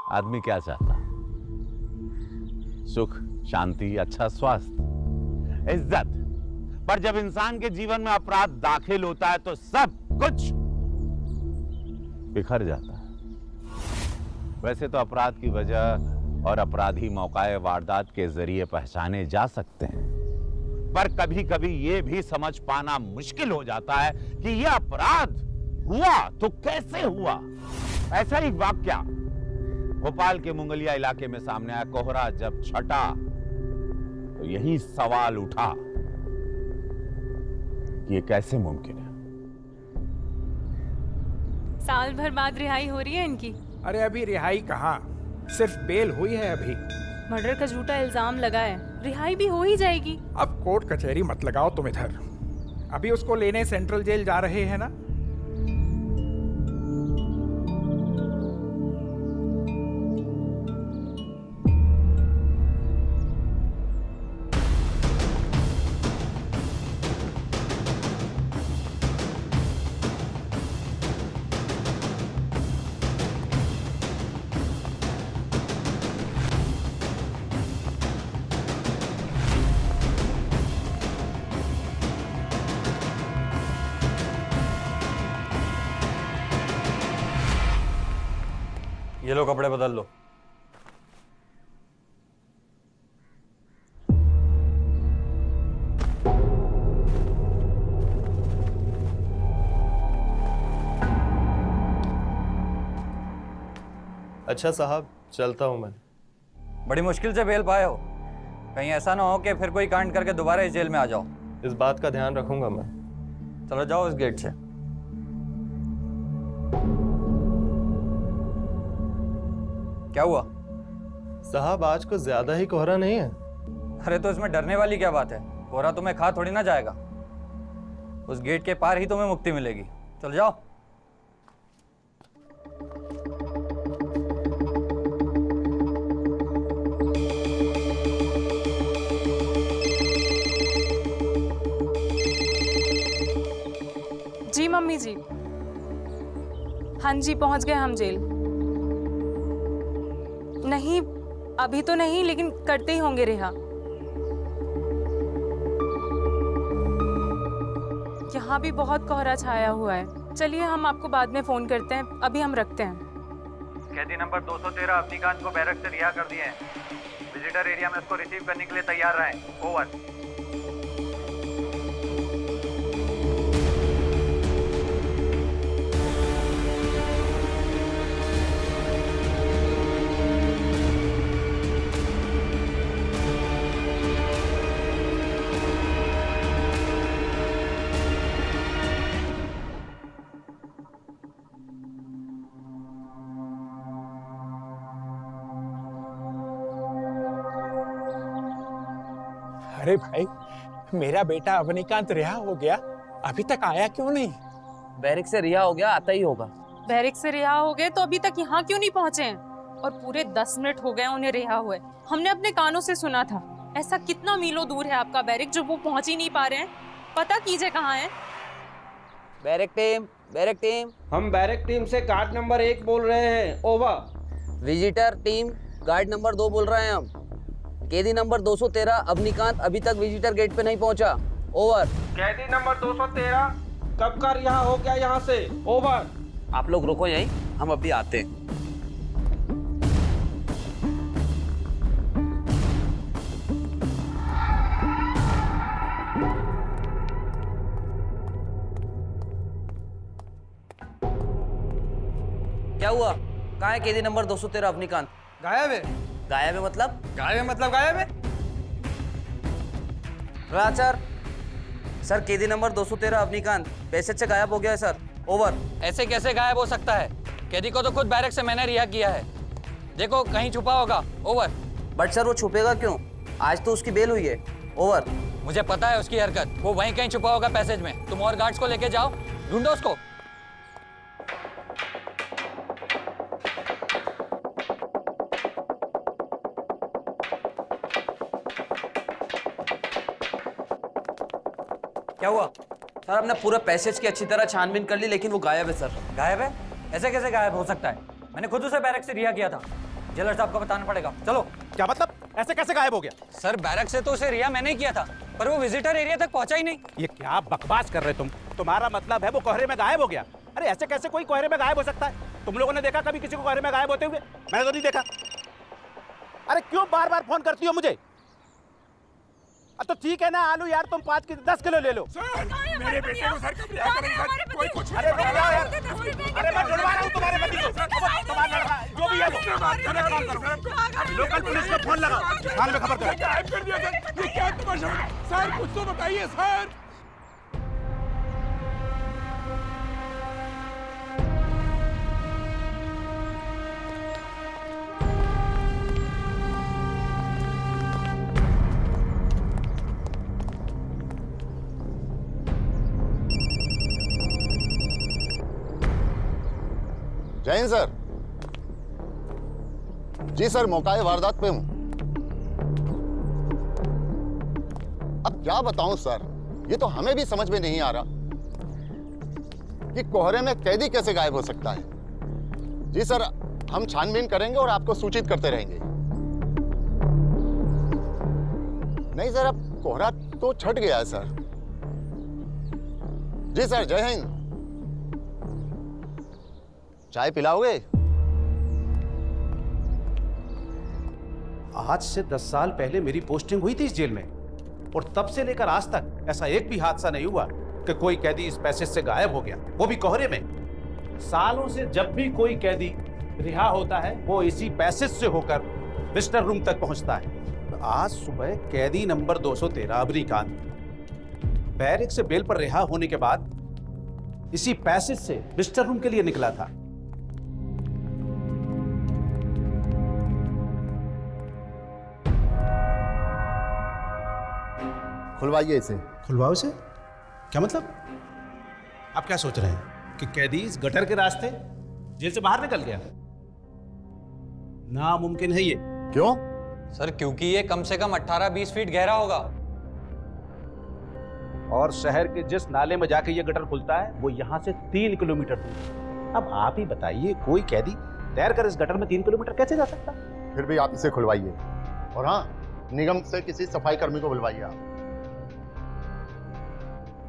आदमी क्या चाहता? सुख, शांति, अच्छा स्वास्थ्य, इज्जत। पर जब इंसान के जीवन में अपराध दाखिल होता है तो सब कुछ बिखर जाता है। वैसे तो अपराध की वजह और अपराधी मौकाए वारदात के जरिए पहचाने जा सकते हैं, पर कभी कभी यह भी समझ पाना मुश्किल हो जाता है कि यह अपराध हुआ तो कैसे हुआ। ऐसा ही वाकया भोपाल के मुंगलिया इलाके में सामने आया। कोहरा जब छटा तो यही सवाल उठा कि ये कैसे मुमकिन है। साल भर बाद रिहाई हो रही है इनकी। अरे अभी रिहाई कहाँ, सिर्फ बेल हुई है अभी। मर्डर का झूठा इल्जाम लगा है, रिहाई भी हो ही जाएगी। अब कोर्ट कचहरी मत लगाओ तुम इधर। अभी उसको लेने सेंट्रल जेल जा रहे हैं ना। ये लो कपड़े बदल लो। अच्छा साहब, चलता हूँ मैं। बड़ी मुश्किल से बेल पाए हो, कहीं ऐसा ना हो कि फिर कोई कांड करके दोबारा इस जेल में आ जाओ। इस बात का ध्यान रखूंगा मैं। चलो जाओ इस गेट से। क्या हुआ? साहब आज कुछ ज्यादा ही कोहरा नहीं है? अरे तो इसमें डरने वाली क्या बात है? कोहरा तुम्हें खा थोड़ी ना जाएगा। उस गेट के पार ही तुम्हें मुक्ति मिलेगी। चल जाओ। जी मम्मी जी। हाँ जी, पहुंच गए हम जेल। नहीं, अभी तो नहीं, लेकिन करते ही होंगे रिहा। यहाँ भी बहुत कोहरा छाया हुआ है। चलिए हम आपको बाद में फोन करते हैं, अभी हम रखते हैं। कैदी नंबर 213 अवनीकांत को बैरक से रिहा कर दिए हैं। विजिटर एरिया में उसको रिसीव करने के लिए तैयार रहें। ओवर। अरे भाई, मेरा बेटा अवनीकांत रिहा हो गया, अभी तक आया क्यों नहीं? बैरिक से रिहा हो गया, आता ही होगा। बैरिक से रिहा हो गए तो अभी तक यहाँ क्यों नहीं पहुँचे हैं? और पूरे 10 मिनट हो गए उन्हें रिहा हुए। हमने अपने कानों से सुना था। ऐसा कितना मीलों दूर है आपका बैरिक जो वो पहुँच ही नहीं पा रहे हैं? पता कीजिए कहाँ है। Barrack team, barrack team. हम बैरक टीम से गार्ड नंबर 1 बोल रहे हैं। Over. Visitor team, guard number 2 बोल रहे हैं हम। कैदी नंबर 213 अवनीकांत अभी तक विजिटर गेट पे नहीं पहुंचा। ओवर। कैदी नंबर 213 कब का रिहा हो गया यहाँ से? ओवर। आप लोग रुको यहीं, हम अभी आते हैं। क्या हुआ? कहाँ है कैदी नंबर 213 अवनीकांत? गायब है। गायब है मतलब? गायब है मतलब गायब है। राचर सर, कैदी नंबर 213 अवनीकांत पैसेज से गायब हो गया है सर। ओवर। ऐसे कैसे गायब हो सकता है? कैदी को तो खुद बैरक से मैंने रिहा किया है। देखो कहीं छुपा होगा। ओवर। बट सर वो छुपेगा क्यों? आज तो उसकी बेल हुई है। ओवर। मुझे पता है उसकी हरकत, वो वहीं कहीं छुपा होगा पैसेज में। तुम और गार्ड्स को लेके जाओ, ढूंढो उसको। क्या हुआ? सर हमने पूरे पैसेज की अच्छी तरह छानबीन कर ली, लेकिन वो गायब है सर। गायब है? ऐसे कैसे गायब हो सकता है? मैंने खुद उसे बैरक से रिहा किया था। जेलर साहब को बताना पड़ेगा, चलो। क्या मतलब? ऐसे कैसे गायब हो गया? सर बैरक से तो उसे रिहा मैंने ही किया था, पर वो विजिटर एरिया तक पहुंचा ही नहीं। ये क्या बकवास कर रहे तुम? तुम्हारा मतलब है वो कोहरे में गायब हो गया? अरे ऐसे कैसे कोई कोहरे में गायब हो सकता है? तुम लोगों ने देखा कभी किसी को कोहरे में गायब होते हुए? मैंने तो नहीं देखा। अरे क्यों बार बार फोन करती हो मुझे? तो ठीक है ना आलू यार, तुम 5 की 10 किलो ले लो। मेरे बेटे को सर कब रिहा करेंगे सर? कोई कुछ अरे रुक जाओ यार। अरे मैं ढूंढवा रहा हूँ तुम्हारे पति को। तुम्हारा लड़का जो भी है वो। लोकल पुलिस को फोन लगाओ, थाने में खबर करो। गायब कर दिया सर। ये क्या तमाशा? सर कुछ तो बताइए सर। जय हिंद सर। जी सर, मौकाए वारदात पे हूं। अब क्या बताऊं सर, ये तो हमें भी समझ में नहीं आ रहा कि कोहरे में कैदी कैसे गायब हो सकता है। जी सर, हम छानबीन करेंगे और आपको सूचित करते रहेंगे। नहीं सर, अब कोहरा तो छट गया है सर। जी सर, जय हिंद। चाय पिलाओगे? आज से 10 साल पहले मेरी पोस्टिंग हुई थी इस जेल में, और तब से लेकर आज तक ऐसा एक भी हादसा नहीं हुआ कि कोई कैदी इस पैसेज से गायब हो गया, वो भी कोहरे में। सालों से जब भी कोई कैदी रिहा होता है वो इसी पैसेज से होकर विजिटर रूम तक पहुंचता है। आज सुबह कैदी नंबर 213 अबनीकांत बैरिक से बेल पर रिहा होने के बाद इसी पैसेज से विजिटर रूम के लिए निकला था। खुलवाइए इसे। खुलवाओ इसे? क्या मतलब? आप क्या सोच रहे हैं कि कैदी इस गटर के रास्ते जेल से बाहर निकल गया? नामुमकिन है ये। क्यों? सर क्योंकि ये कम से कम 18-20 फीट गहरा होगा, और शहर के जिस नाले में जाके ये गटर खुलता है वो यहाँ से 3 किलोमीटर दूर। अब आप ही बताइए, कोई कैदी तैरकर इस गटर में 3 किलोमीटर कैसे जा सकता? फिर भी आप इसे खुलवाइए, और हाँ, निगम से किसी सफाई कर्मी को बुलवाइए आप।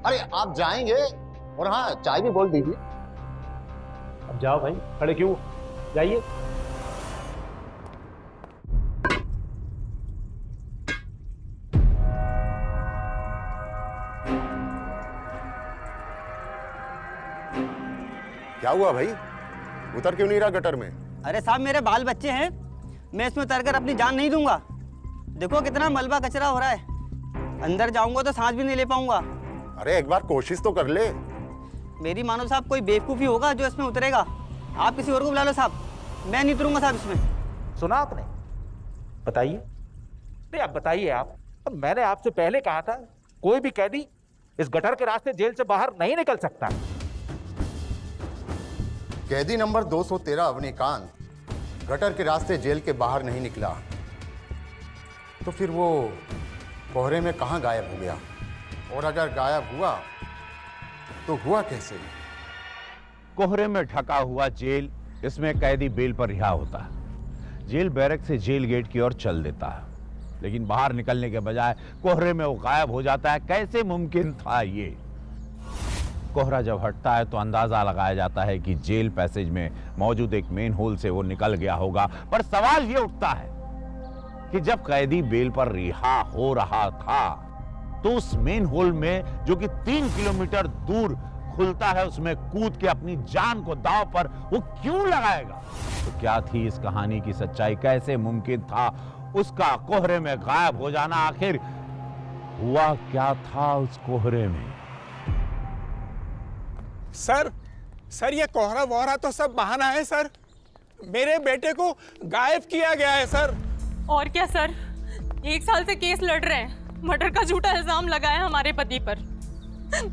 अरे आप जाएंगे, और हाँ, चाय भी बोल दीजिए। अब जाओ भाई, खड़े क्यों? जाइए। क्या हुआ भाई? उतर क्यों नहीं रहा गटर में? अरे साहब, मेरे बाल बच्चे हैं, मैं इसमें उतरकर अपनी जान नहीं दूंगा। देखो कितना मलबा कचरा हो रहा है, अंदर जाऊंगा तो सांस भी नहीं ले पाऊंगा। अरे एक बार कोशिश तो कर ले। मेरी मानो साहब, कोई बेवकूफ़ी होगा जो इसमें उतरेगा। आप किसी और को बुला लो साहब, मैं नहीं उतरूंगा साहब इसमें। सुना आपने? बताइए। नहीं आप बताइए आप। अब मैंने आपसे पहले कहा था कोई भी कैदी इस गटर के रास्ते जेल से बाहर नहीं निकल सकता। कैदी नंबर 213 अवनीकांत गटर के रास्ते जेल के बाहर नहीं निकला, तो फिर वो कोहरे में कहां गायब हो गया? और अगर गायब हुआ तो हुआ कैसे? कोहरे में ढका हुआ जेल, इसमें कैदी बेल पर रिहा होता है। जेल बैरक से जेल गेट की ओर चल देता है, लेकिन बाहर निकलने के बजाय कोहरे में वो गायब हो जाता है। कैसे मुमकिन था ये? कोहरा जब हटता है तो अंदाजा लगाया जाता है कि जेल पैसेज में मौजूद एक मेन होल से वो निकल गया होगा। पर सवाल ये उठता है कि जब कैदी बेल पर रिहा हो रहा था तो उस मेन होल में, जो कि 3 किलोमीटर दूर खुलता है, उसमें कूद के अपनी जान को दांव पर वो क्यों लगाएगा? तो क्या थी इस कहानी की सच्चाई? कैसे मुमकिन था उसका कोहरे में गायब हो जाना? आखिर हुआ क्या था उस कोहरे में? सर ये कोहरा वोहरा तो सब बहाना है सर। मेरे बेटे को गायब किया गया है सर। और क्या सर, 1 साल से केस लड़ रहे हैं, मर्डर का झूठा इल्जाम लगाया हमारे पति पर।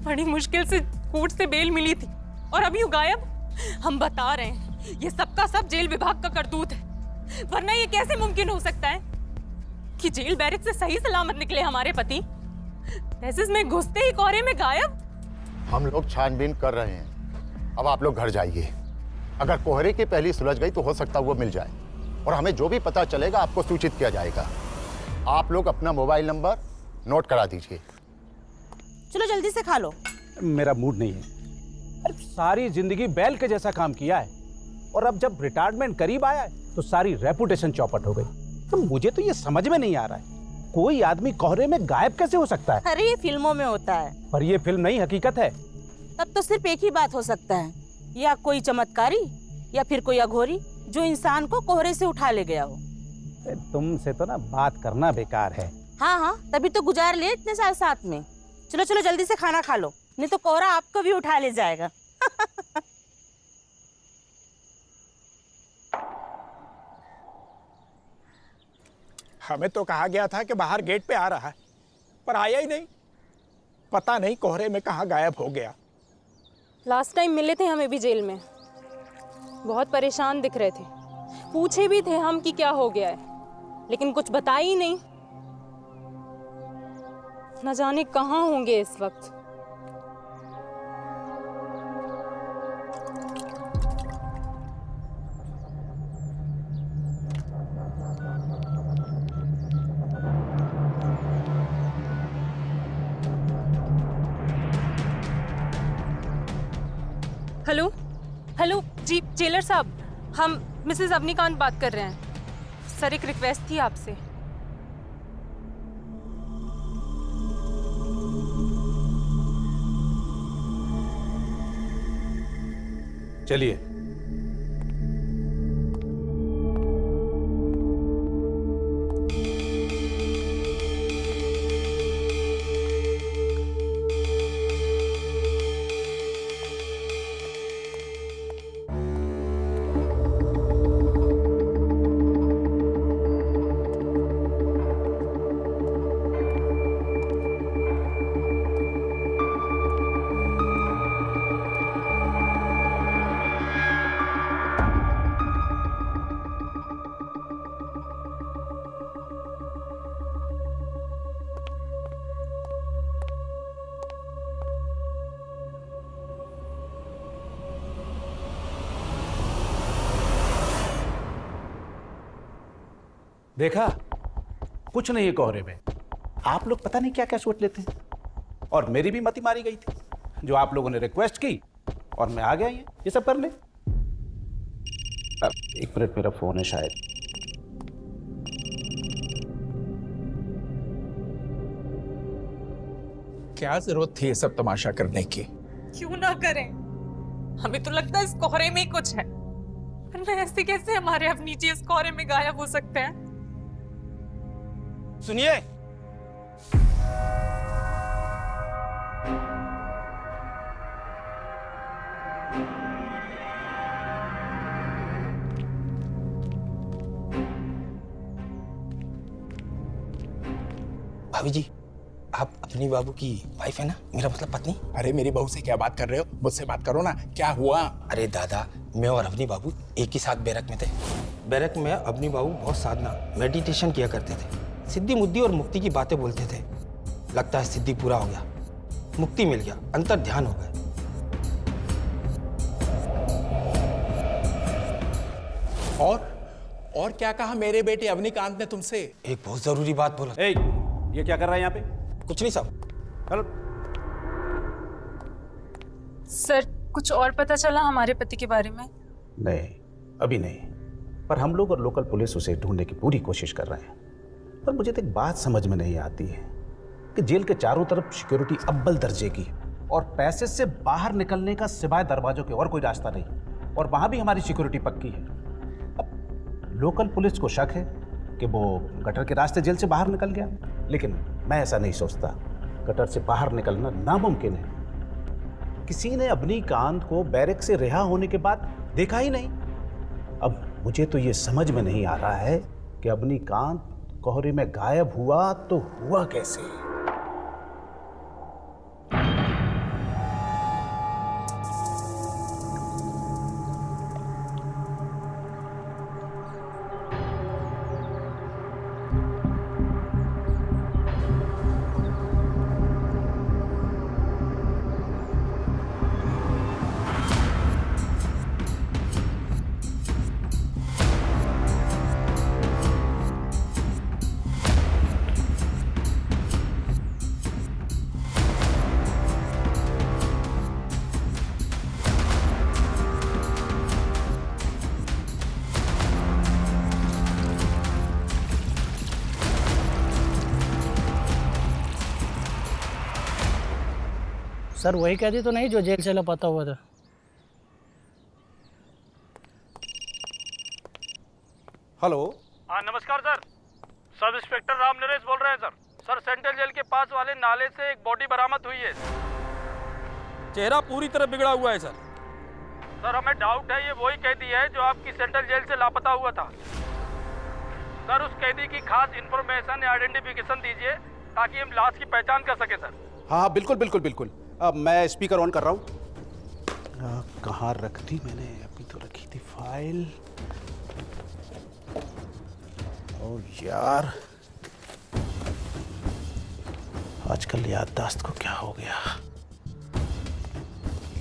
बड़ी मुश्किल से कोर्ट से बेल मिली थी और अभी वो गायब। हम बता रहे हैं ये सबका सब जेल विभाग का करतूत है, वरना ये कैसे मुमकिन हो सकता है कि जेल बैरक से सही सलामत निकले हमारे पति, पैसेज में घुसते ही कोहरे में गायब। हम लोग छानबीन कर रहे हैं, अब आप लोग घर जाइए। अगर कोहरे की पहली सुलझ गई तो हो सकता है वो मिल जाए। और हमें जो भी पता चलेगा आपको सूचित किया जाएगा। आप लोग अपना मोबाइल नंबर नोट करा दीजिए। चलो जल्दी से खा लो। मेरा मूड नहीं है। अरे सारी जिंदगी बैल के जैसा काम किया है और अब जब रिटायरमेंट करीब आया है तो सारी रेपुटेशन चौपट हो गई। तो मुझे तो ये समझ में नहीं आ रहा है, कोई आदमी कोहरे में गायब कैसे हो सकता है? अरे ये फिल्मों में होता है। पर ये फिल्म नहीं, हकीकत है। तब तो सिर्फ एक ही बात हो सकता है, या कोई चमत्कारी या फिर कोई अघोरी जो इंसान को कोहरे से उठा ले गया हो। तुमसे तो ना बात करना बेकार है। हाँ हाँ, तभी तो गुजार लिए इतने साल साथ में। चलो चलो जल्दी से खाना खा लो, नहीं तो कोहरा आपको भी उठा ले जाएगा। हमें तो कहा गया था कि बाहर गेट पे आ रहा है, पर आया ही नहीं। पता नहीं कोहरे में कहाँ गायब हो गया। लास्ट टाइम मिले थे हमें भी जेल में, बहुत परेशान दिख रहे थे। पूछे भी थे हम कि क्या हो गया है, लेकिन कुछ बताया ही नहीं। न जाने कहाँ होंगे इस वक्त। हेलो हेलो जी जेलर साहब, हम मिसेस अवनीकांत बात कर रहे हैं। सर एक रिक्वेस्ट थी आपसे। चलिए। देखा, कुछ नहीं है कोहरे में। आप लोग पता नहीं क्या क्या सोच लेते हैं, और मेरी भी मति मारी गई थी। जो आप लोगों ने रिक्वेस्ट की और मैं आ गया ये सब करने। अब एक मिनट, मेरा फोन है शायद। क्या जरूरत थी ये सब तमाशा करने की? क्यों ना करें, हमें तो लगता है इस कोहरे में ही कुछ है, वरना ऐसे कैसे हमारे अवनीजी इस कोहरे में गायब हो सकते हैं। सुनिए, भाभी जी, आप अपनी बाबू की वाइफ है ना? मेरा मतलब पत्नी। अरे मेरी बहू से क्या बात कर रहे हो? मुझसे बात करो ना। क्या हुआ? अरे दादा, मैं और अपनी बाबू एक ही साथ बैरक में थे। बैरक में अपनी बाबू बहुत साधना मेडिटेशन किया करते थे, सिद्धि मुद्दी और मुक्ति की बातें बोलते थे। लगता है सिद्धि पूरा हो गया, मुक्ति मिल गया, अंतर ध्यान हो गए। और क्या कहा मेरे बेटे अवनीकांत ने तुमसे? एक बहुत जरूरी बात बोला। ये क्या कर रहा है यहाँ पे? कुछ नहीं साहब। चलो। सर कुछ और पता चला हमारे पति के बारे में? नहीं, अभी नहीं, पर हम लोग और लोकल पुलिस उसे ढूंढने की पूरी कोशिश कर रहे हैं। पर मुझे तो एक बात समझ में नहीं आती है कि जेल के चारों तरफ सिक्योरिटी अव्वल दर्जे की, और पैसे से बाहर निकलने का सिवाय दरवाजों के और कोई रास्ता नहीं, और वहां भी हमारी सिक्योरिटी पक्की है। अब लोकल पुलिस को शक है कि वो गटर के रास्ते जेल से बाहर निकल गया, लेकिन मैं ऐसा नहीं सोचता। गटर से बाहर निकलना नामुमकिन है। किसी ने अवनीकांत को बैरक से रिहा होने के बाद देखा ही नहीं। अब मुझे तो ये समझ में नहीं आ रहा है कि अवनीकांत कोहरे में गायब हुआ तो हुआ कैसे। सर वही कैदी तो नहीं जो जेल से लापता हुआ था? हेलो। हाँ नमस्कार sir, sub inspector Ram Naresh बोल रहे हैं सर। सर सेंट्रल जेल के पास वाले नाले से एक बॉडी बरामद हुई है। चेहरा पूरी तरह बिगड़ा हुआ है सर। सर हमें डाउट है ये वही कैदी है जो आपकी सेंट्रल जेल से लापता हुआ था। सर उस कैदी की खास इंफॉर्मेशन या आइडेंटिफिकेशन दीजिए ताकि हम लाश की पहचान कर सके सर। हाँ बिल्कुल बिल्कुल बिल्कुल। अब मैं स्पीकर ऑन कर रहा हूँ। कहाँ रख दी मैंने? अभी तो रखी थी फाइल। ओ यार, आजकल याददाश्त को क्या हो गया?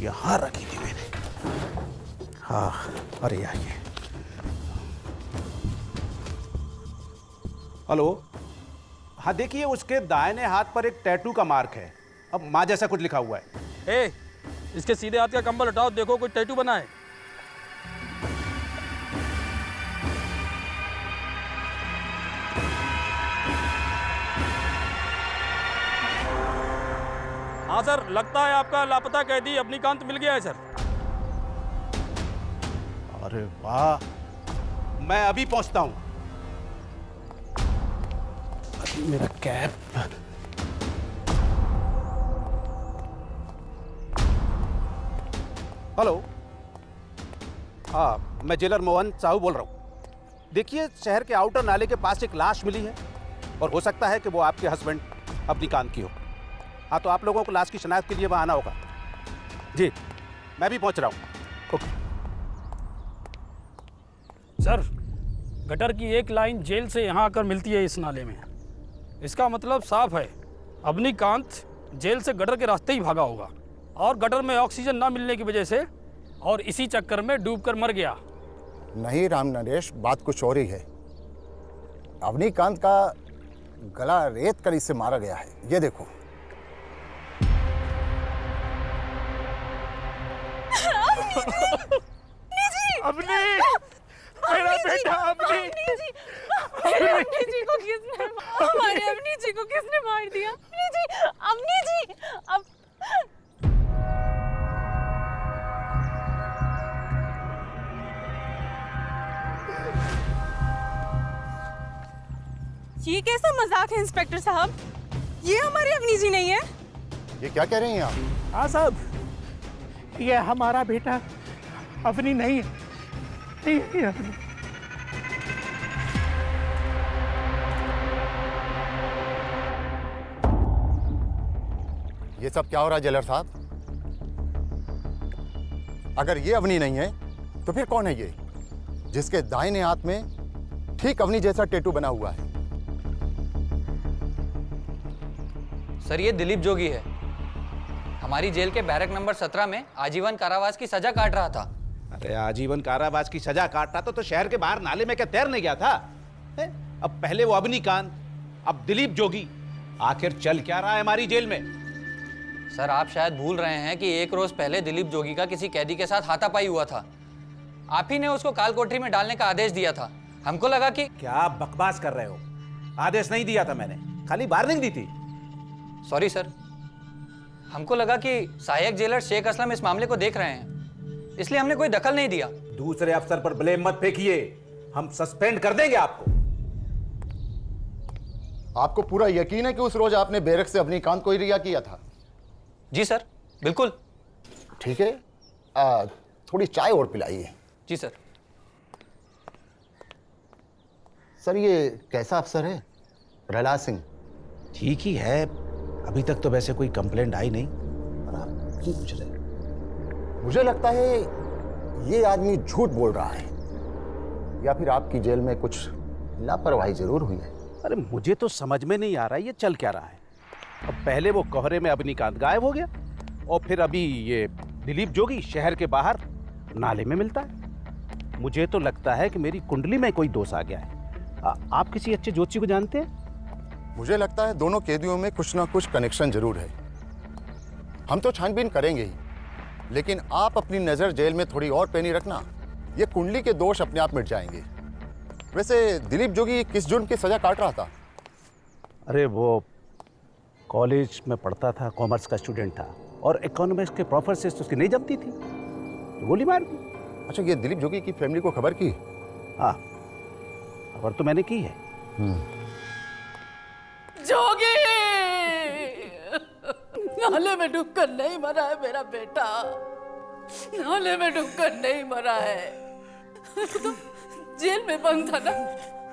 यहाँ रखी थी मैंने। हाँ, अरे यार ये। हेलो। हाँ देखिए, उसके दाहिने हाथ पर एक टैटू का मार्क है। अब माँ जैसा कुछ लिखा हुआ है। इसके सीधे हाथ का कंबल हटाओ, देखो कोई टैटू बना है। हाँ सर, लगता है आपका लापता कैदी अवनीकांत मिल गया है सर। अरे वाह, मैं अभी पहुंचता हूं। अभी मेरा कैब। हेलो। हाँ, मैं जेलर मोहन साहू बोल रहा हूँ। देखिए, शहर के आउटर नाले के पास एक लाश मिली है और हो सकता है कि वो आपके हस्बैंड अवनीकांत की हो। हाँ, तो आप लोगों को लाश की शनाख्त के लिए वहाँ आना होगा। जी, मैं भी पहुँच रहा हूँ। ओके। सर, गटर की एक लाइन जेल से यहाँ आकर मिलती है इस नाले में। इसका मतलब साफ है, अवनीकांत जेल से गटर के रास्ते ही भागा होगा और गटर में ऑक्सीजन ना मिलने की वजह से और इसी चक्कर में डूबकर मर गया। नहीं राम नरेश, बात कुछ और ही है। अवनीकांत का गला रेत कर इससे मारा गया है। ये देखो। अवनी, मेरा बेटा अवनी। अवनी जी को किसने, हमारे अवनी जी को किसने मार दिया? अवनी जी, अवनी जी, अब ये कैसा मजाक है इंस्पेक्टर साहब? ये हमारे अवनी जी नहीं है। ये क्या कह रहे हैं आप? हाँ साहब, ये हमारा बेटा अवनी नहीं है। नहीं है अवनी। ये सब क्या हो रहा है जेलर साहब? अगर ये अवनी नहीं है तो फिर कौन है ये, जिसके दाहिने हाथ में ठीक अवनी जैसा टैटू बना हुआ है? सर ये दिलीप जोगी है, हमारी जेल के बैरक नंबर 17 में आजीवन कारावास की सजा काट रहा था। अरे आजीवन कारावास की सजा काट रहा था तो शहर के बाहर नाले में क्या तैरने गया था? अब पहले वो अवनीकांत, अब दिलीप जोगी। आखिर चल क्या रहा है हमारी जेल में? सर आप शायद भूल रहे हैं कि एक रोज पहले दिलीप जोगी का किसी कैदी के साथ हाथापाई हुआ था। आप ही ने उसको काल कोठरी में डालने का आदेश दिया था। हमको लगा कि क्या बकवास कर रहे हो? आदेश नहीं दिया था मैंने, खाली वार्निंग दी थी। सॉरी सर, हमको लगा कि सहायक जेलर शेख असलम इस मामले को देख रहे हैं, इसलिए हमने कोई दखल नहीं दिया। दूसरे अफसर पर ब्लेम मत फेंकिए, हम सस्पेंड कर देंगे आपको। आपको पूरा यकीन है कि उस रोज आपने बैरक से अवनीकांत को ही रिहा किया था? जी सर, बिल्कुल। ठीक है, थोड़ी चाय और पिलाइए। जी सर। सर ये कैसा अफसर है? प्रहलाद सिंह ठीक ही है, अभी तक तो वैसे कोई कंप्लेंट आई नहीं। पर आप क्यों पूछ रहे? मुझे लगता है ये आदमी झूठ बोल रहा है, या फिर आपकी जेल में कुछ लापरवाही जरूर हुई है। अरे मुझे तो समझ में नहीं आ रहा है ये चल क्या रहा है। अब पहले वो कोहरे में अवनीकांत गायब हो गया और फिर अभी ये दिलीप जोगी शहर के बाहर नाले में मिलता है। मुझे तो लगता है कि मेरी कुंडली में कोई दोष आ गया है। आप किसी अच्छे ज्योतिषी को जानते हैं? मुझे लगता है दोनों कैदियों में कुछ ना कुछ कनेक्शन जरूर है। हम तो छानबीन करेंगे ही, लेकिन आप अपनी नज़र जेल में थोड़ी और पैनी रखना, ये कुंडली के दोष अपने आप मिट जाएंगे। वैसे दिलीप जोगी किस जुर्म की सजा काट रहा था? अरे वो कॉलेज में पढ़ता था, कॉमर्स का स्टूडेंट था और इकोनॉमिक्स के प्रोफेसर से उसकी नहीं जमती थी तो गोली मार दी। अच्छा, ये दिलीप जोगी की फैमिली को खबर की? हाँ, खबर तो मैंने की है। जोगी, नाले में डूबकर नहीं मरा है मेरा बेटा, नाले में डूबकर नहीं मरा है। तो जेल में बंद था ना,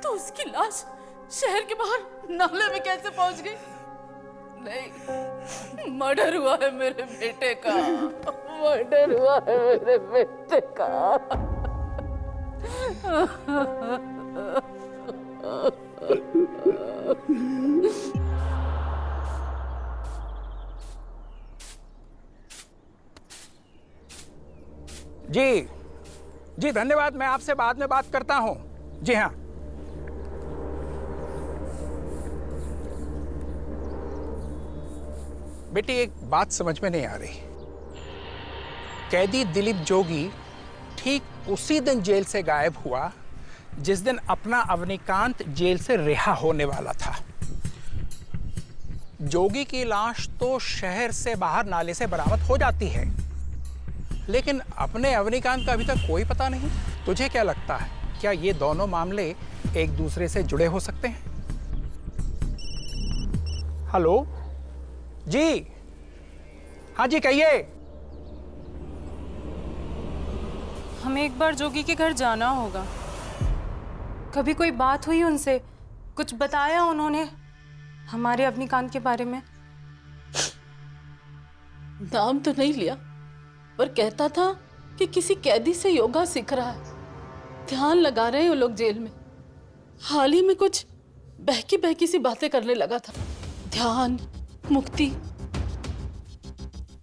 तो उसकी लाश शहर के बाहर नाले में कैसे पहुंच गई? नहीं, मर्डर हुआ है मेरे बेटे का, मर्डर हुआ है मेरे बेटे का। जी जी, धन्यवाद। मैं आपसे बाद में बात करता हूँ। जी हाँ। बेटी, एक बात समझ में नहीं आ रही। कैदी दिलीप जोगी ठीक उसी दिन जेल से गायब हुआ जिस दिन अपना अवनीकांत जेल से रिहा होने वाला था। जोगी की लाश तो शहर से बाहर नाले से बरामद हो जाती है, लेकिन अपने अवनीकांत का अभी तक कोई पता नहीं। तुझे क्या लगता है, क्या ये दोनों मामले एक दूसरे से जुड़े हो सकते हैं? हेलो जी, हाँ जी, कहिए। हमें एक बार जोगी के घर जाना होगा। कभी कोई बात हुई उनसे? कुछ बताया उन्होंने हमारे अवनीकांत के बारे में? नाम तो नहीं लिया, पर कहता था कि किसी कैदी से योगा सीख रहा है, ध्यान लगा रहे हैं वो लोग जेल में। हाल ही में कुछ बहकी बहकी सी बातें करने लगा था, ध्यान, मुक्ति।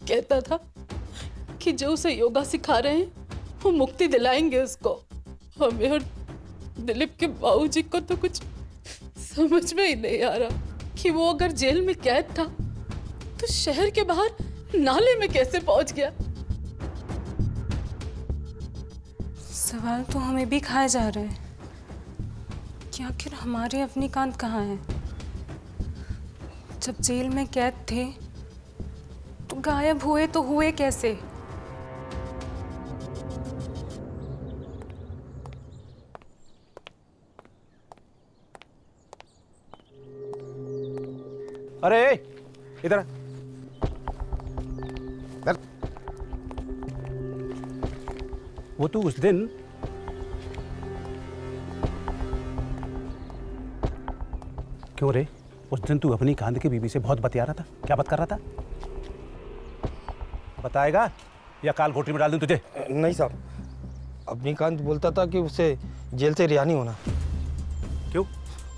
कहता था कि जो उसे योगा सिखा रहे हैं वो मुक्ति दिलाएंगे उसको। हमें और दिलीप के बाबूजी को तो कुछ समझ में ही नहीं आ रहा कि वो अगर जेल में कैद था तो शहर के बाहर नाले में कैसे पहुंच गया। सवाल तो हमें भी खाए जा रहे हैं कि आखिर हमारे अवनीकांत कहाँ हैं? जब जेल में कैद थे तो गायब हुए तो हुए कैसे? अरे इधर वो तू उस दिन क्यों रे? उस दिन तू अपनी कांध की बीबी से बहुत बतिया रहा था, क्या बात कर रहा था? बताएगा या काल कोठरी में डाल दूं तुझे? नहीं साहब, अवनीकांत बोलता था कि उसे जेल से रिहा नहीं होना। क्यों?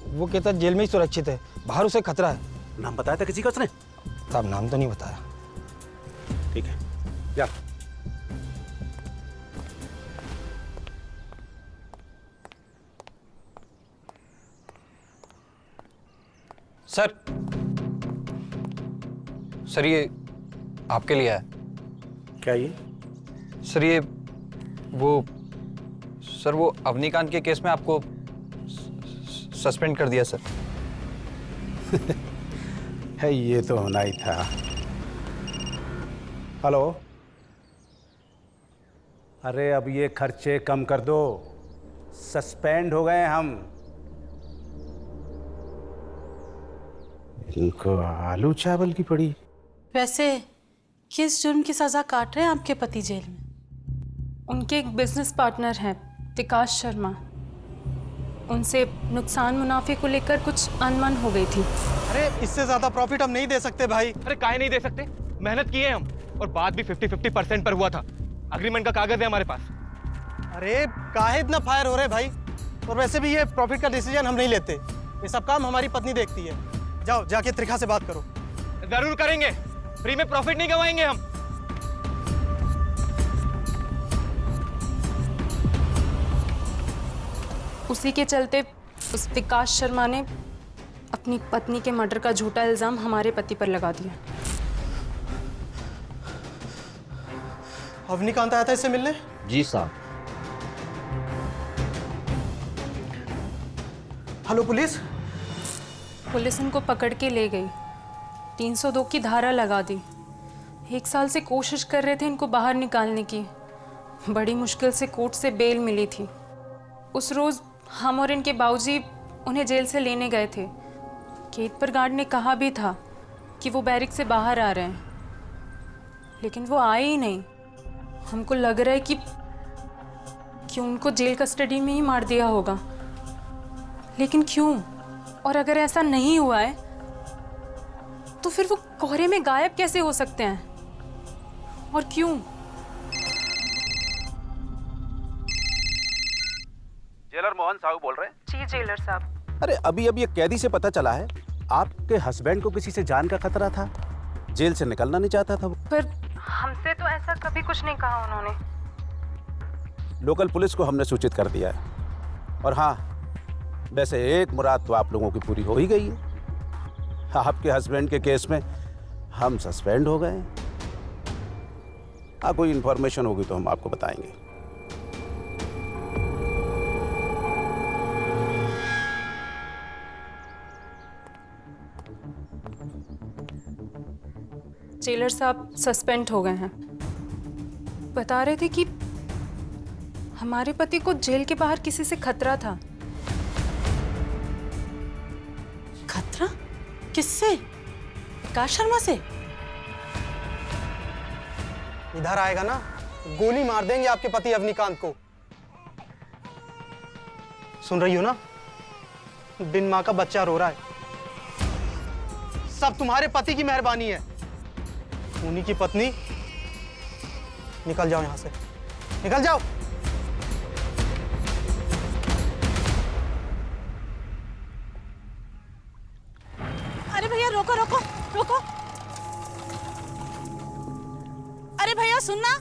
वो कहता जेल में ही सुरक्षित है, बाहर उसे खतरा है। नाम बताया था किसी का उसने? साहब नाम तो नहीं बताया। ठीक है, जा। सर ये आपके लिए है। क्या ये? सर ये वो अवनीकांत के केस में आपको सस्पेंड कर दिया सर। है, ये तो होना ही था। हेलो, अरे अब ये खर्चे कम कर दो, सस्पेंड हो गए हम। इनको आलू चावल की पड़ी। वैसे किस जुर्म की सजा काट रहे हैं आपके पति जेल में? उनके एक बिजनेस पार्टनर हैं विकास शर्मा, उनसे नुकसान मुनाफे को लेकर कुछ अनबन हो गई थी। अरे इससे ज्यादा प्रॉफिट हम नहीं दे सकते भाई। अरे काहे नहीं दे सकते, मेहनत की है हम, और बात भी 50-50% पर हुआ था। अग्रीमेंट का कागज है हमारे पास। अरे काहे इतना फायर हो रहे भाई? और वैसे भी ये प्रॉफिट का डिसीजन हम नहीं लेते, ये सब काम हमारी पत्नी देखती है। जाओ जाके त्रिखा से बात करो। जरूर करेंगे, फ्री में प्रॉफिट नहीं गवाएंगे हम। उसी के चलते उस विकास शर्मा ने अपनी पत्नी के मर्डर का झूठा इल्जाम हमारे पति पर लगा दिया। अवनीकांत आया था इससे मिलने? जी साहब। Hello police. पुलिस इनको पकड़ के ले गई, 302 की धारा लगा दी। 1 साल से कोशिश कर रहे थे इनको बाहर निकालने की। बड़ी मुश्किल से कोर्ट से बेल मिली थी। उस रोज़ हम और इनके बाबूजी उन्हें जेल से लेने गए थे। गेट पर गार्ड ने कहा भी था कि वो बैरिक से बाहर आ रहे हैं, लेकिन वो आए ही नहीं। हमको लग रहा है कि उनको जेल कस्टडी में ही मार दिया होगा। लेकिन क्यों? और अगर ऐसा नहीं हुआ है तो फिर वो कोहरे में गायब कैसे हो सकते हैं, और क्यों? जेलर मोहन साहू बोल रहे हैं? जी जेलर साहब। अरे अभी ये कैदी से पता चला है आपके हस्बैंड को किसी से जान का खतरा था, जेल से निकलना नहीं चाहता था वो। पर हमसे तो ऐसा कभी कुछ नहीं कहा उन्होंने। लोकल पुलिस को हमने सूचित कर दिया है। और हाँ, वैसे एक मुराद तो आप लोगों की पूरी हो ही गई है। आपके हस्बैंड के केस में हम सस्पेंड हो गए। हाँ, कोई इन्फॉर्मेशन होगी तो हम आपको बताएंगे। जेलर साहब सस्पेंड हो गए हैं। बता रहे थे कि हमारे पति को जेल के बाहर किसी से खतरा था। खतरा? किससे? विकास शर्मा से? इधर आएगा ना, गोली मार देंगे आपके पति अवनीकांत को। सुन रही हो ना? बिन मां का बच्चा रो रहा है। सब तुम्हारे पति की मेहरबानी है। उन्हीं की पत्नी। निकल जाओ यहां से, निकल जाओ। अरे भैया रोको रोको रोको। अरे भैया सुनना,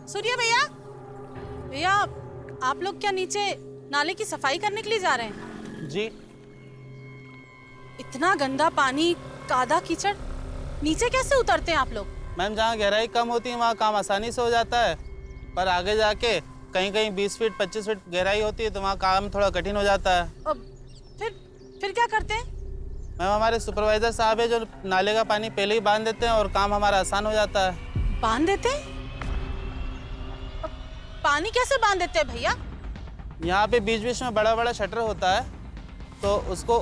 सुनिए भैया। भैया आप लोग क्या नीचे नाले की सफाई करने के लिए जा रहे हैं? जी। इतना गंदा पानी, कादा कीचड़, नीचे कैसे उतरते हैं आप लोग? मैम, जहाँ गहराई कम होती है वहाँ काम आसानी से हो जाता है, पर आगे जाके कहीं कहीं 20 फीट 25 फीट गहराई होती है तो वहाँ काम थोड़ा कठिन हो जाता है। फिर क्या करते हैं? मैम, हमारे सुपरवाइजर साहब है जो नाले का पानी पहले ही बांध देते हैं और काम हमारा आसान हो जाता है। बांध देते हैं? पानी कैसे बांध देते हैं भैया? यहाँ पे बीच बीच में बड़ा बड़ा शटर होता है, तो उसको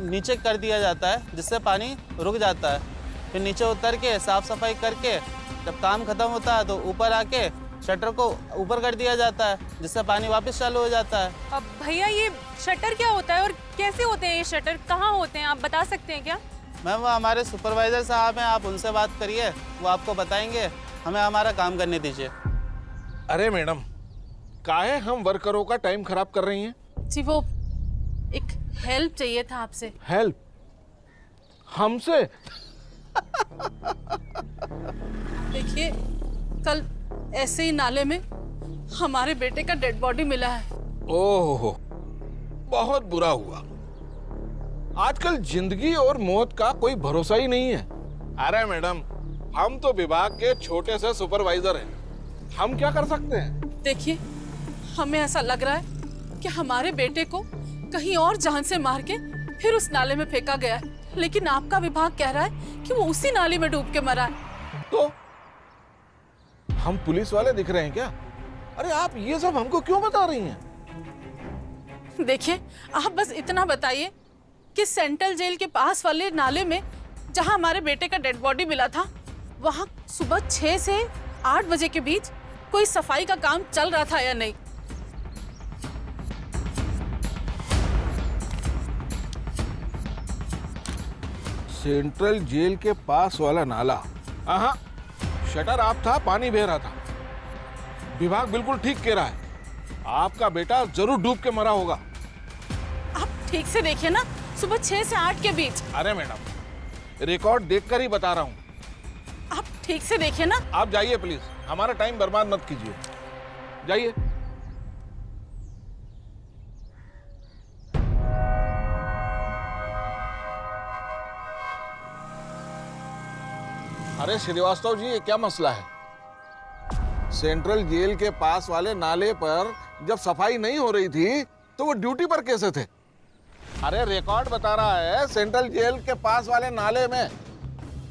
नीचे कर दिया जाता है जिससे पानी रुक जाता है। फिर नीचे उतर के साफ सफाई करके जब काम खत्म होता है तो ऊपर आके शटर को ऊपर कर दिया जाता है जिससे पानी वापस चालू हो जाता है। अब भैया ये शटर क्या होता है और कैसे होते हैं ये शटर, कहाँ होते हैं, आप बता सकते हैं क्या? मैम, वो हमारे सुपरवाइजर साहब हैं, आप उनसे बात करिए, वो आपको बताएंगे। हमें हमारा काम करने दीजिए। अरे मैडम, काहे हम वर्करों का टाइम खराब कर रही हैं? जी वो एक हेल्प चाहिए था आपसे। हेल्प? हमसे? देखिए, कल ऐसे ही नाले में हमारे बेटे का डेड बॉडी मिला है। ओहो, बहुत बुरा हुआ। आजकल जिंदगी और मौत का कोई भरोसा ही नहीं है। अरे मैडम, हम तो विभाग के छोटे से सुपरवाइजर हैं, हम क्या कर सकते हैं? देखिए, हमें ऐसा लग रहा है कि हमारे बेटे को कहीं और जान से मार के फिर उस नाले में फेंका गया है, लेकिन आपका विभाग कह रहा है कि वो उसी नाले में डूब के मरा है। तो हम पुलिस वाले दिख रहे हैं क्या? अरे आप ये सब हमको क्यों बता रही हैं? देखिए, आप बस इतना बताइए कि सेंट्रल जेल के पास वाले नाले में जहां हमारे बेटे का डेड बॉडी मिला था, वहां सुबह 6 से 8 बजे के बीच कोई सफाई का काम चल रहा था या नहीं? सेंट्रल जेल के पास वाला नाला? हाँ, शटर आप था, पानी बह रहा था। विभाग बिल्कुल ठीक कह रहा है, आपका बेटा जरूर डूब के मरा होगा। आप ठीक से देखिए ना, सुबह 6 से 8 के बीच। अरे मैडम, रिकॉर्ड देखकर ही बता रहा हूँ। आप ठीक से देखिए ना। आप जाइए प्लीज, हमारा टाइम बर्बाद मत कीजिए, जाइए। अरे श्रीवास्तव जी, ये क्या मसला है? सेंट्रल जेल के पास वाले नाले पर जब सफाई नहीं हो रही थी तो वो ड्यूटी पर कैसे थे? अरे रिकॉर्ड बता रहा है, सेंट्रल जेल के पास वाले नाले में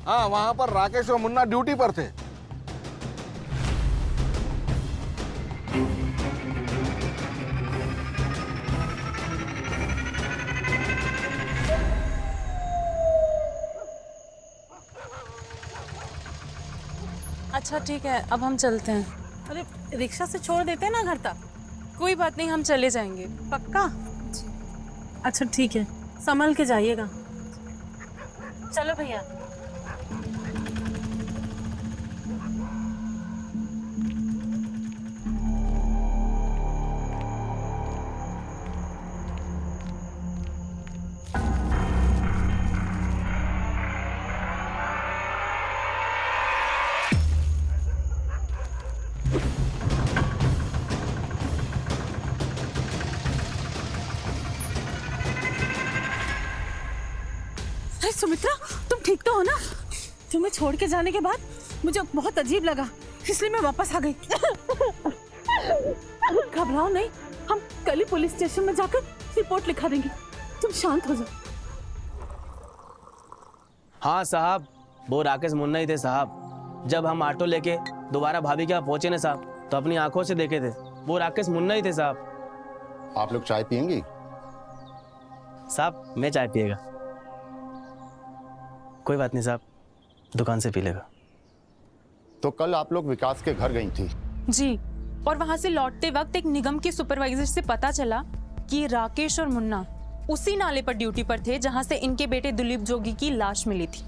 हाँ, वहां पर राकेश और मुन्ना ड्यूटी पर थे। अच्छा ठीक है, अब हम चलते हैं। अरे रिक्शा से छोड़ देते हैं ना घर तक। कोई बात नहीं, हम चले जाएंगे। पक्का? अच्छा ठीक है, संभल के जाइएगा। चलो भैया। अरे सुमित्रा, तुम ठीक तो हो ना? तुम्हें छोड़ के जाने के बाद मुझे बहुत अजीब लगा, इसलिए मैं वापस आ गई। घबराओ नहीं, हम कल ही पुलिस स्टेशन में जाकर रिपोर्ट लिखा देंगे। तुम शांत हो जाओ। हाँ साहब, वो राकेश मुन्ना ही थे साहब। जब हम ऑटो लेके दोबारा भाभी के यहाँ पहुंचे ना साहब, तो अपनी आंखों से देखे थे, वो राकेश मुन्ना ही थे साहब। आप लोग चाय पियेंगी? साहब मैं चाय पिएगा। कोई बात नहीं साहब, दुकान से पी लेगा। तो कल आप लोग विकास के घर गई थी? जी, और वहां से लौटते वक्त एक निगम के सुपरवाइजर से पता चला कि राकेश और मुन्ना उसी नाले पर ड्यूटी पर थे जहां से इनके बेटे दिलीप जोगी की लाश मिली थी।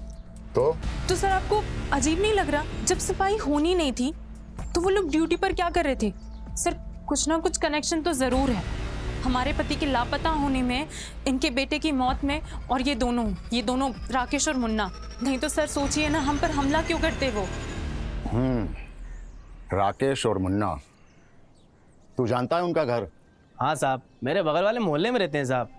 तो सर आपको अजीब नहीं लग रहा, जब सफाई होनी नहीं थी तो वो लोग ड्यूटी पर क्या कर रहे थे? सर कुछ ना कुछ कनेक्शन तो जरूर है हमारे पति के लापता होने में, इनके बेटे की मौत में, और ये दोनों राकेश और मुन्ना। नहीं तो सर सोचिए ना, हम पर हमला क्यों करते वो। राकेश और मुन्ना, तू जानता है उनका घर? हाँ साहब, मेरे बगल वाले मोहल्ले में रहते हैं साहब।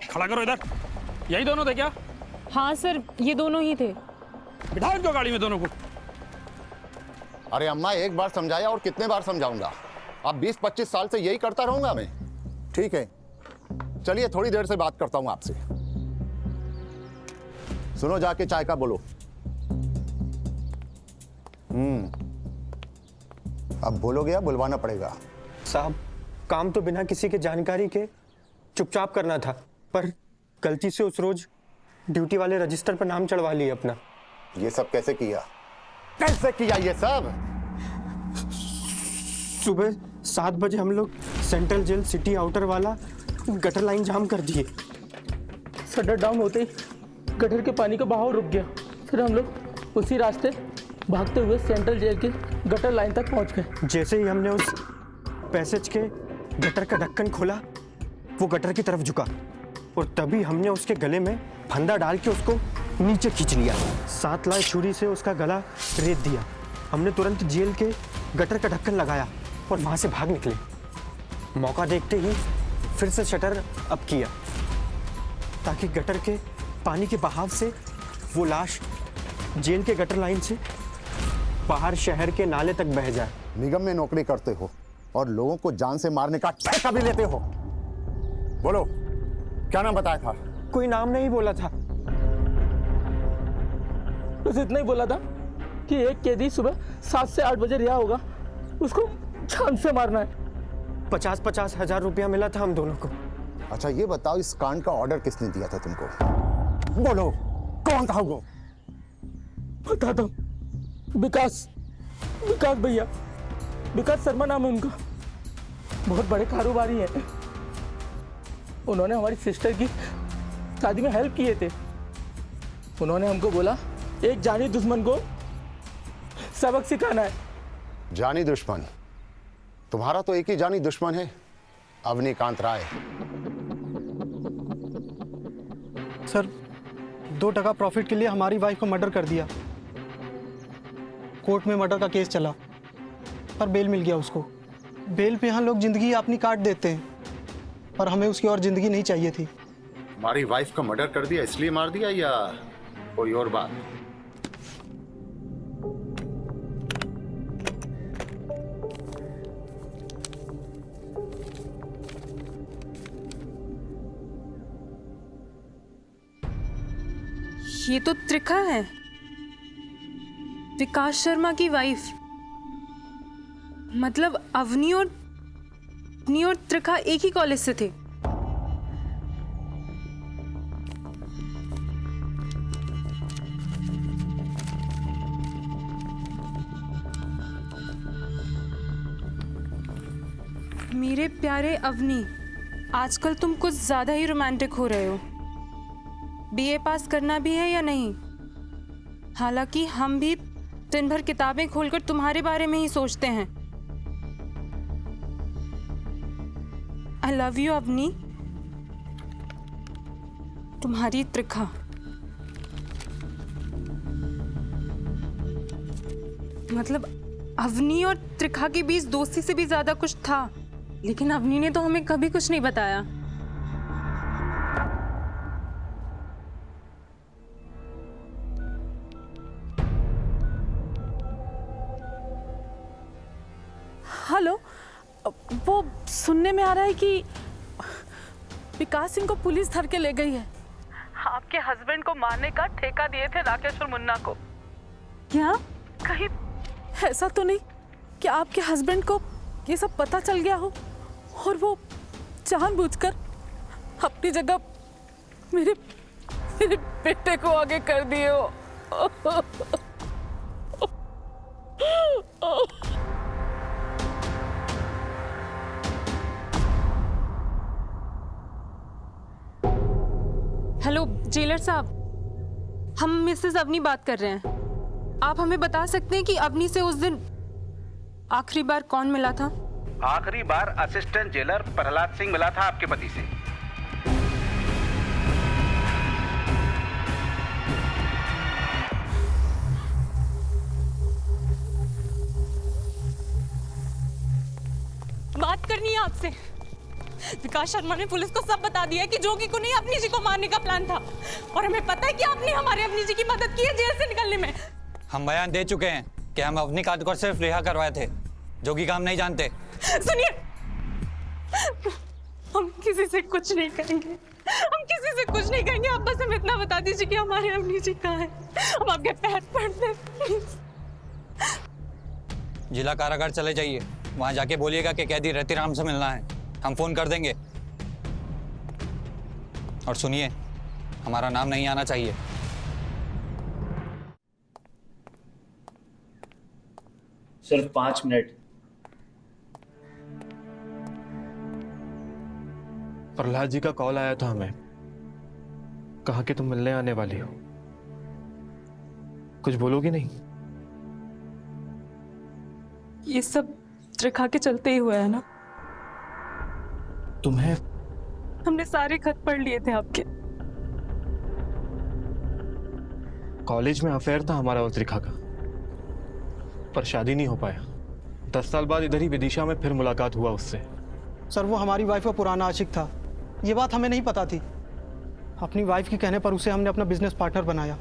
खड़ा करो इधर। यही दोनों थे क्या? हाँ सर, ये दोनों ही थे। बिठाओ इनको गाड़ी में दोनों को। अरे अम्मा, एक बार समझाया और कितने बार समझाऊंगा? अब 20-25 साल से यही करता रहूंगा मैं। ठीक है, चलिए थोड़ी देर से बात करता हूं आपसे। सुनो, जाके चाय का बोलो। अब बोलोगे या बुलवाना पड़ेगा? साहब, काम तो बिना किसी के जानकारी के चुपचाप करना था, पर गलती से उस रोज ड्यूटी वाले रजिस्टर पर नाम चढ़वा लिए अपना। ये सब कैसे किया? कैसे किया ये सब? सुबह 7 बजे हम लोग सेंट्रल जेल सिटी आउटर वाला गटर लाइन जाम कर दिए। शटर डाउन होते ही गटर के पानी का बहाव रुक गया। फिर हम लोग उसी रास्ते भागते हुए सेंट्रल जेल के गटर लाइन तक पहुंच गए। जैसे ही हमने उस पैसेज के गटर का ढक्कन खोला, वो गटर की तरफ झुका और तभी हमने उसके गले में फंदा डाल के उसको नीचे खींच लिया। 7 लाख छुरी से उसका गला रेत दिया। हमने तुरंत जेल के गटर का ढक्कन लगाया और वहां से भाग निकले। मौका देखते ही फिर से शटर अप किया ताकि गटर के पानी के बहाव से वो लाश जेल के गटर लाइन से बाहर शहर के नाले तक बह जाए। निगम में नौकरी करते हो और लोगों को जान से मारने का ठेका भी लेते हो। बोलो, क्या नाम बताया था? कोई नाम नहीं बोला था, बस इतना ही बोला था कि एक कैदी सुबह 7 से 8 बजे रिहा होगा, उसको जान से मारना है। 50-50 हजार रुपया मिला था हम दोनों को। अच्छा ये बताओ, इस कांड का ऑर्डर किसने दिया था तुमको? बोलो, कौन था वो? बताता हूँ, विकास भैया, विकास शर्मा नाम है उनका। बहुत बड़े कारोबारी हैं। उन्होंने हमारी सिस्टर की शादी में हेल्प किए थे। उन्होंने हमको बोला एक जानी दुश्मन को सबक सिखाना है। जानी दुश्मन? तुम्हारा तो एक ही जानी दुश्मन है, अवनीकांत राय। सर, 2 टका प्रॉफिट के लिए हमारी वाइफ को मर्डर कर दिया। कोर्ट में मर्डर का केस चला पर बेल मिल गया उसको। बेल पे यहाँ लोग जिंदगी अपनी काट देते हैं, पर हमें उसकी और जिंदगी नहीं चाहिए थी। हमारी वाइफ का मर्डर कर दिया इसलिए मार दिया या कोई और बात? ये तो त्रिखा है, विकास शर्मा की वाइफ। मतलब अवनी और त्रिखा एक ही कॉलेज से थे। मेरे प्यारे अवनी, आजकल तुम कुछ ज्यादा ही रोमांटिक हो रहे हो। बीए पास करना भी है या नहीं? हालांकि हम भी दिन भर किताबें खोलकर तुम्हारे बारे में ही सोचते हैं। आई लव यू अवनी, तुम्हारी त्रिखा। मतलब अवनी और त्रिखा के बीच दोस्ती से भी ज्यादा कुछ था, लेकिन अवनी ने तो हमें कभी कुछ नहीं बताया। हेलो, वो सुनने में आ रहा है कि विकास सिंह को पुलिस धर के ले गई है। आपके हस्बैंड को मारने का ठेका दिए थे राकेश और मुन्ना को। क्या? कहीं ऐसा तो नहीं कि आपके हस्बैंड को ये सब पता चल गया हो और वो जानबूझकर अपनी जगह मेरे बेटे को आगे कर दिए हो? हेलो जेलर साहब, हम मिसेस अवनी बात कर रहे हैं। आप हमें बता सकते हैं कि अवनी से उस दिन आखिरी बार कौन मिला था? आखिरी बार असिस्टेंट जेलर प्रहलाद सिंह मिला था आपके पति से। बात करनी है आपसे। विकास शर्मा ने पुलिस को सब बता दिया कि जोगी को नहीं, अवनी जी को मारने का प्लान था। और हमें पता है कि आपने हमारे अवनी जी की मदद की है जेल से निकलने में। हम बयान दे चुके हैं कि हम अवनी काद को सिर्फ रिहा करवाए थे, जोगी काम नहीं जानते। सुनिए, हम किसी से कुछ नहीं कहेंगे, हम किसी से कुछ नहीं कहेंगे। आप बस हमें इतना बता दीजिए कि हमारे अवनी जी कहाँ हैं। हम आपके पैर पड़ते हैं, प्लीज। जिला कारागार चले जाइए, वहां जाके बोलिएगा कि कैदी रतिराम से मिलना है, हम फोन कर देंगे। और सुनिए, हमारा नाम नहीं आना चाहिए। सिर्फ 5 मिनट। प्रहलाद जी का कॉल आया था हमें, कहा कि तुम मिलने आने वाली हो। कुछ बोलोगी नहीं? ये सब त्रिखा के चलते ही हुआ है ना? तुम्हें? हमने सारे खत पढ़ लिए थे आपके। कॉलेज में अफेयर था हमारा और त्रिखा का, पर शादी नहीं हो पाया। 10 साल बाद इधर ही विदिशा में फिर मुलाकात हुआ उससे। सर, वो हमारी वाइफ का पुराना आशिक था, ये बात हमें नहीं पता थी। अपनी वाइफ के कहने पर उसे हमने अपना बिजनेस पार्टनर बनाया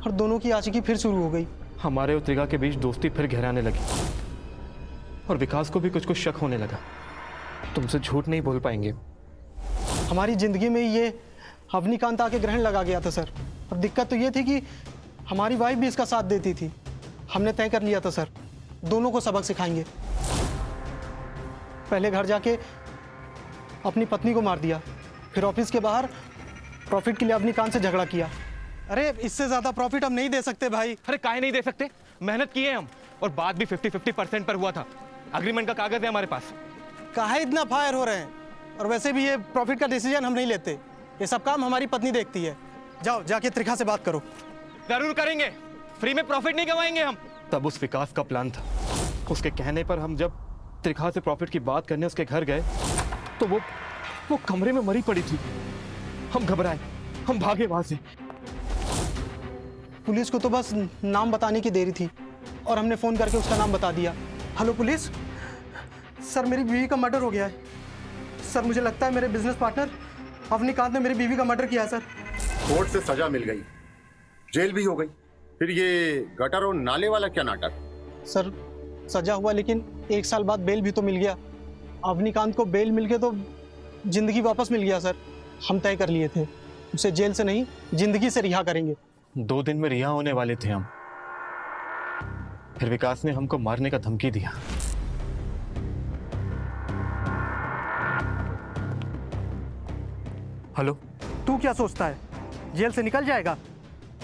और दोनों की आशिकी फिर शुरू हो गई। हमारे और त्रिखा के बीच दोस्ती फिर गहराने लगी और विकास को भी कुछ कुछ शक होने लगा। तुमसे झूठ नहीं बोल पाएंगे, हमारी जिंदगी में ये अवनीकांत आके ग्रहण लगा गया था सर। अब दिक्कत तो ये थी कि हमारी वाइफ भी इसका साथ देती थी। हमने तय कर लिया था सर, दोनों को सबक सिखाएंगे। पहले घर जाके अपनी पत्नी को मार दिया, फिर ऑफिस के बाहर प्रॉफिट के लिए अवनीकांत से झगड़ा किया। अरे इससे ज्यादा प्रॉफिट हम नहीं दे सकते भाई। अरे काहे नहीं दे सकते? मेहनत की है हम, और बात भी 50-50% पर हुआ था। अग्रीमेंट का कागज है हमारे पास। काहे इतना फायर हो रहे हैं? और वैसे भी ये प्रॉफिट का डिसीजन हम नहीं लेते, ये सब काम हमारी पत्नी देखती है। जाओ जाके त्रिखा से बात करो। जरूर करेंगे, फ्री में प्रॉफिट नहीं कमाएंगे हम। तब उस विकास का प्लान था, उसके कहने पर हम जब त्रिखा से प्रॉफिट की बात करने उसके घर गए तो वो कमरे में मरी पड़ी थी। हम घबराए, हम भागे वहां से। पुलिस को तो बस नाम बताने की देरी थी और हमने फोन करके उसका नाम बता दिया। हेलो पुलिस, सर मेरी बीवी का मर्डर हो गया है। सर मुझे लगता है मेरे बिजनेस पार्टनर अवनीकांत ने मेरी बीवी का मर्डर किया है सर। कोर्ट से सजा मिल गई, जेल भी हो गई, फिर ये गटर और नाले वाला क्या नाटक? सर सजा हुआ, लेकिन 1 साल बाद बेल भी तो मिल गया। अवनीकांत को बेल मिल के तो जिंदगी वापस मिल गया सर। हम तय कर लिए थे, उसे जेल से नहीं जिंदगी से रिहा करेंगे। 2 दिन में रिहा होने वाले थे हम, फिर विकास ने हमको मारने का धमकी दिया। हेलो, तू क्या सोचता है जेल से निकल जाएगा?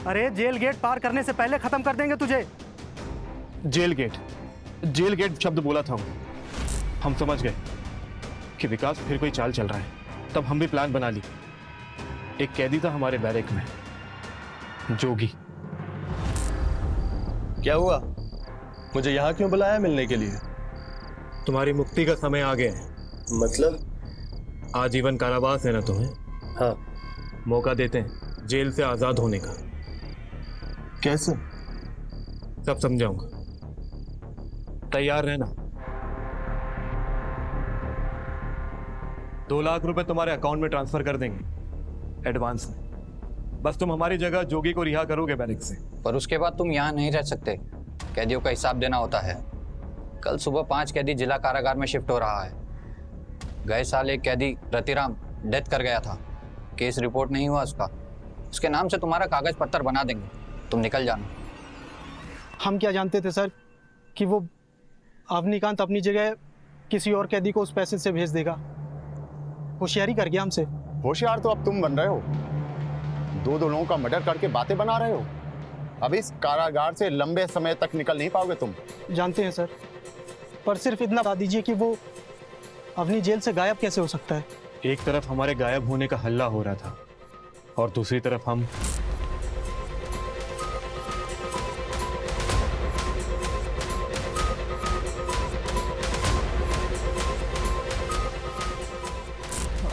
अरे जेल गेट पार करने से पहले खत्म कर देंगे तुझे। जेल गेट शब्द बोला था वो। हम समझ गए कि विकास फिर कोई चाल चल रहा है, तब हम भी प्लान बना ली। एक कैदी था हमारे बैरक में, जोगी। क्या हुआ? मुझे यहाँ क्यों बुलाया मिलने के लिए? तुम्हारी मुक्ति का समय आ गया है। मतलब? आजीवन कारावास है ना तुम्हें? हाँ। मौका देते हैं जेल से आजाद होने का। कैसे? सब समझाऊंगा, तैयार रहना। 2 लाख रुपए तुम्हारे अकाउंट में ट्रांसफर कर देंगे एडवांस में। बस तुम हमारी जगह जोगी को रिहा करोगे बैरक से। पर उसके बाद तुम यहाँ नहीं रह सकते, कैदियों का हिसाब देना होता है। कल सुबह 5 कैदी जिला कारागार में शिफ्ट हो रहा है। गए साल एक कैदी रतिराम डेथ कर गया था, केस रिपोर्ट नहीं हुआ उसका। उसके नाम से तुम्हारा कागज पत्तर बना देंगे, तुम निकल जाना। हम क्या जानते थे सर कि वो अवनीकांत अपनी जगह किसी और कैदी को उस पैसे से भेज देगा। होशियारी कर गया हमसे। होशियार तो अब तुम बन रहे हो। 2 लोगों का मर्डर करके बातें बना रहे हो। अब इस कारागार से लंबे समय तक निकल नहीं पाओगे तुम। जानते हैं सर, पर सिर्फ इतना बता दीजिए कि वो अवनी जेल से गायब कैसे हो सकता है? एक तरफ हमारे गायब होने का हल्ला हो रहा था और दूसरी तरफ हम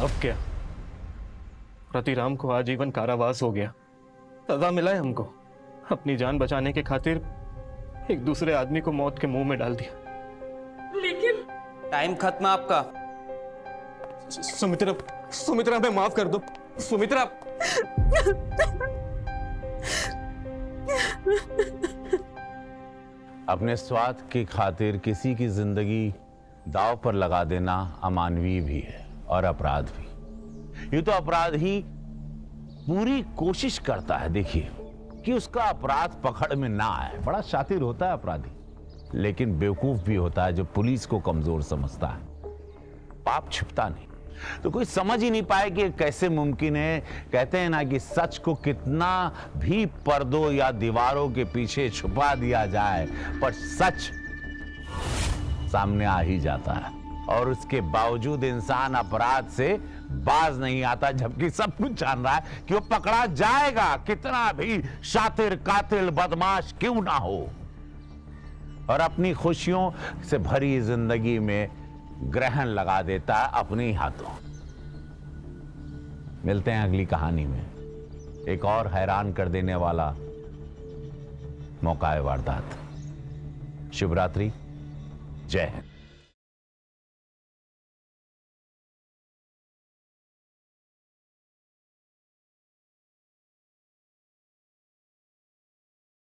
अब क्या? रतिराम को आजीवन कारावास हो गया, सजा मिला है हमको। अपनी जान बचाने के खातिर एक दूसरे आदमी को मौत के मुंह में डाल दिया। लेकिन टाइम खत्म है आपका। सुमित्रा हमें माफ कर दो। सुमित्रा, अपने स्वार्थ की खातिर किसी की जिंदगी दांव पर लगा देना अमानवीय भी है और अपराध भी। ये तो अपराधी पूरी कोशिश करता है, देखिए, कि उसका अपराध पकड़ में ना आए। बड़ा शातिर होता है अपराधी, लेकिन बेवकूफ भी होता है जो पुलिस को कमजोर समझता है। पाप छिपता नहीं, तो कोई समझ ही नहीं पाए कि कैसे मुमकिन है। कहते हैं ना कि सच को कितना भी पर्दों या दीवारों के पीछे छुपा दिया जाए, पर सच सामने आ ही जाता है। और उसके बावजूद इंसान अपराध से बाज नहीं आता, जबकि सब कुछ जान रहा है कि वो पकड़ा जाएगा, कितना भी शातिर कातिल बदमाश क्यों ना हो। और अपनी खुशियों से भरी जिंदगी में ग्रहण लगा देता है अपने ही हाथों। मिलते हैं अगली कहानी में एक और हैरान कर देने वाला मौका वारदात। शुभ रात्रि, जय हिंद।